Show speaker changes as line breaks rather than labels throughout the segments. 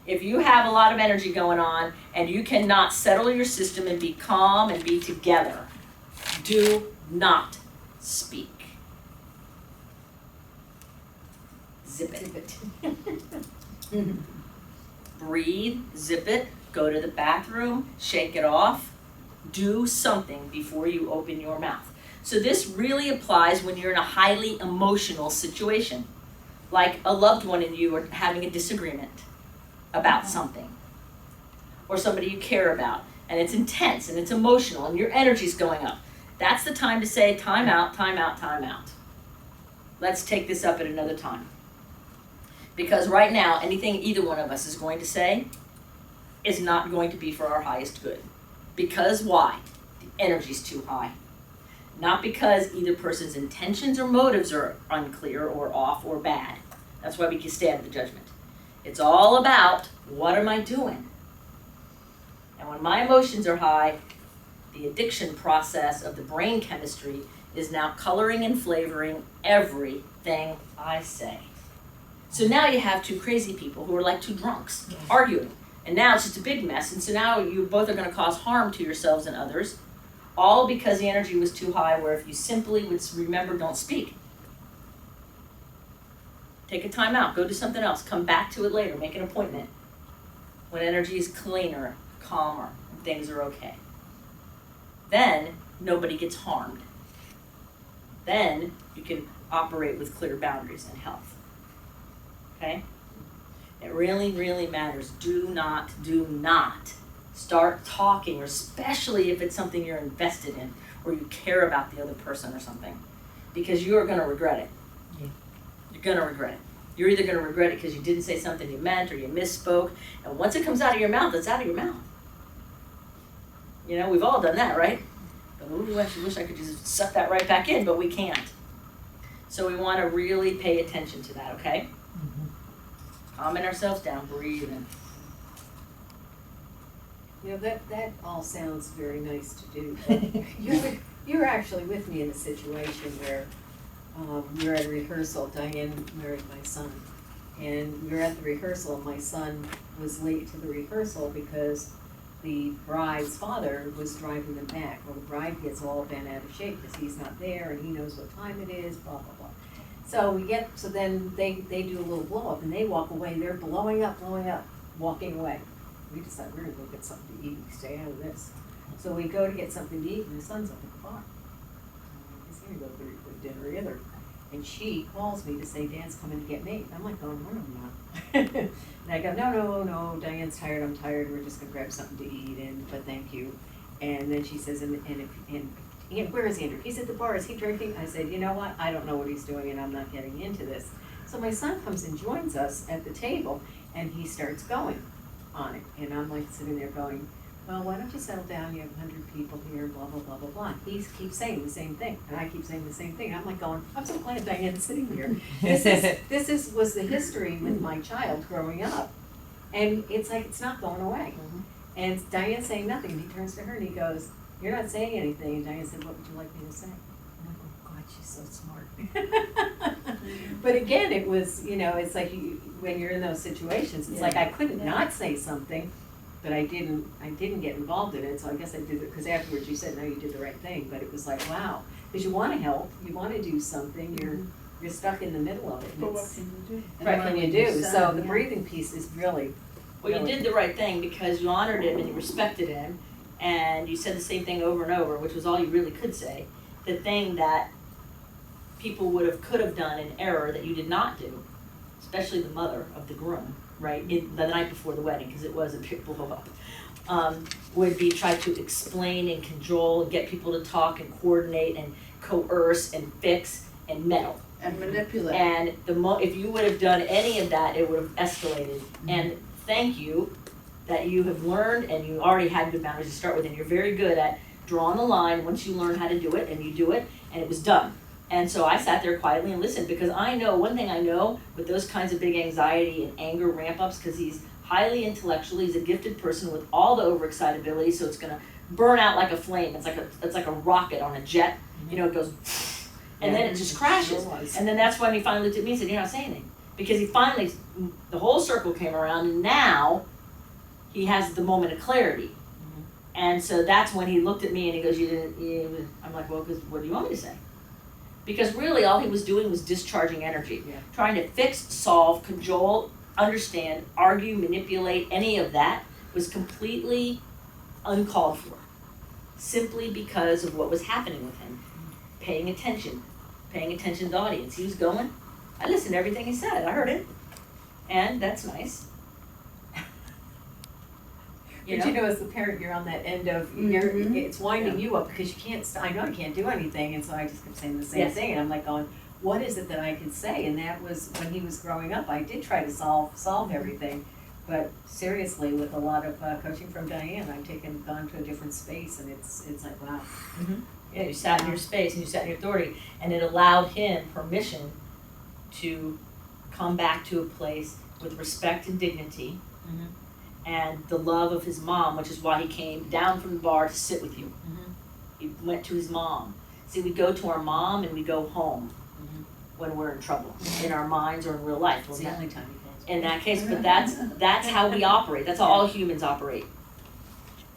If you have a lot of energy going on and you cannot settle your system and be calm and be together, do not speak. Zip it. Breathe, zip it, go to the bathroom, shake it off, do something before you open your mouth. So this really applies when you're in a highly emotional situation, like a loved one and you are having a disagreement about something, or somebody you care about, and it's intense and it's emotional and your energy's going up. That's the time to say, time out, time out, time out. Let's take this up at another time. Because right now, anything either one of us is going to say is not going to be for our highest good. Because why? The energy's too high. Not because either person's intentions or motives are unclear or off or bad. That's why we can stay out of the judgment. It's all about, what am I doing? And when my emotions are high, the addiction process of the brain chemistry is now coloring and flavoring everything I say. So now you have two crazy people who are like two drunks arguing. And now it's just a big mess. And so now you both are going to cause harm to yourselves and others, all because the energy was too high, where if you simply would remember, don't speak. Take a time out, go do something else, come back to it later, make an appointment when energy is cleaner, calmer, and things are okay. Then nobody gets harmed. Then you can operate with clear boundaries and health. Okay? It really, really matters. Do not start talking, or especially if it's something you're invested in or you care about the other person or something, because you are going to regret it. Yeah. You're going to regret it. You're either going to regret it because you didn't say something you meant or you misspoke, and once it comes out of your mouth, it's out of your mouth. You know, we've all done that, right? But ooh, I wish I could just suck that right back in, but we can't. So we want to really pay attention to that, okay? Calming ourselves down, breathing.
You know, that all sounds very nice to do. You were actually with me in a situation where we were at a rehearsal. Diane married my son. And we were at the rehearsal, and my son was late to the rehearsal because the bride's father was driving them back. Well, the bride gets all bent out of shape because he's not there and he knows what time it is, blah, blah, blah. So then they do a little blow up and they walk away. They're blowing up, walking away. We decide we're gonna go get something to eat and stay out of this. So we go to get something to eat and the son's up at the bar. He's gonna go to dinner either. And she calls me to say, Dan's coming to get me. I'm like, going, no, I'm not. And I go, no, Diane's tired, I'm tired, we're just gonna grab something to eat, but thank you. And then she says, and where is Andrew? He's at the bar, is he drinking? I said, you know what, I don't know what he's doing and I'm not getting into this. So my son comes and joins us at the table and he starts going on it. And I'm like sitting there going, well, why don't you settle down, you have 100 people here, blah, blah, blah, blah, blah. He keeps saying the same thing, and I keep saying the same thing. I'm like going, I'm so glad Diane's sitting here. This was the history with my child growing up. And it's like, it's not going away. Mm-hmm. And Diane's saying nothing, and he turns to her and he goes, you're not saying anything. And Diane said, what would you like me to say? And I'm like, oh God, she's so smart. But again, it was, it's like when you're in those situations, it's like I couldn't not say something. But I didn't get involved in it, so I guess I did it, because afterwards you said, no, you did the right thing, but it was like, wow, because you want to help, you want to do something, you're stuck in the middle of it.
But what can you do?
Right, can you do? So the breathing piece is really.
Well, you did the right thing because you honored him and you respected him, and you said the same thing over and over, which was all you really could say. The thing that people could have done in error that you did not do, especially the mother of the groom, right, the night before the wedding, because it was a big blow up, would be try to explain and cajole and get people to talk and coordinate and coerce and fix and meddle.
And manipulate.
And if you would have done any of that, it would have escalated. Mm-hmm. And thank you that you have learned, and you already had good boundaries to start with, and you're very good at drawing the line once you learn how to do it, and you do it, and it was done. And so I sat there quietly and listened, because one thing I know with those kinds of big anxiety and anger ramp-ups, because he's highly intellectual, he's a gifted person with all the overexcitability, so it's gonna burn out like a flame. It's like a rocket on a jet, it goes, and then it just crashes. And then that's when he finally looked at me and said, you're not saying anything. Because he finally, the whole circle came around, and now he has the moment of clarity. And so that's when he looked at me and he goes, I'm like, well, because what do you want me to say? Because really all he was doing was discharging energy.
Yeah.
Trying to fix, solve, cajole, understand, argue, manipulate, any of that was completely uncalled for. Simply because of what was happening with him. Paying attention to the audience. He was going, I listened to everything he said, I heard it. And that's nice.
But you know, as the parent, you're on that end of, it's winding you up because you can't, I know I can't do anything, and so I just kept saying the same thing, and I'm like going, what is it that I can say? And that was, when he was growing up, I did try to solve everything, but seriously, with a lot of coaching from Dianne, I've gone to a different space, and it's like, wow.
Yeah, you sat in your space and you sat in your authority, and it allowed him permission to come back to a place with respect and dignity. And the love of his mom, which is why he came down from the bar to sit with you. He went to his mom. See, we go to our mom and we go home when we're in trouble, in our minds or in real life.
It's the only time he calls.
In that case, but that's how we operate. That's how all humans operate.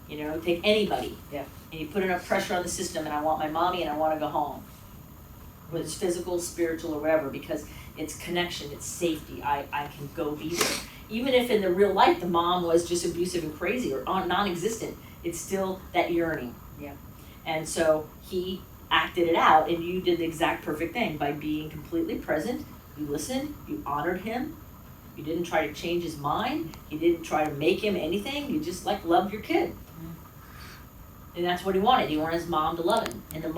You know, take anybody.
Yeah.
And you put enough pressure on the system, and I want my mommy and I want to go home. Whether it's physical, spiritual, or whatever, because it's connection, it's safety. I can go be there. Even if in the real life the mom was just abusive and crazy or non-existent, it's still that yearning.
Yeah.
And so he acted it out, and you did the exact perfect thing by being completely present. You listened, you honored him, you didn't try to change his mind, you didn't try to make him anything, you just loved your kid. And that's what he wanted. He wanted his mom to love him. And the moment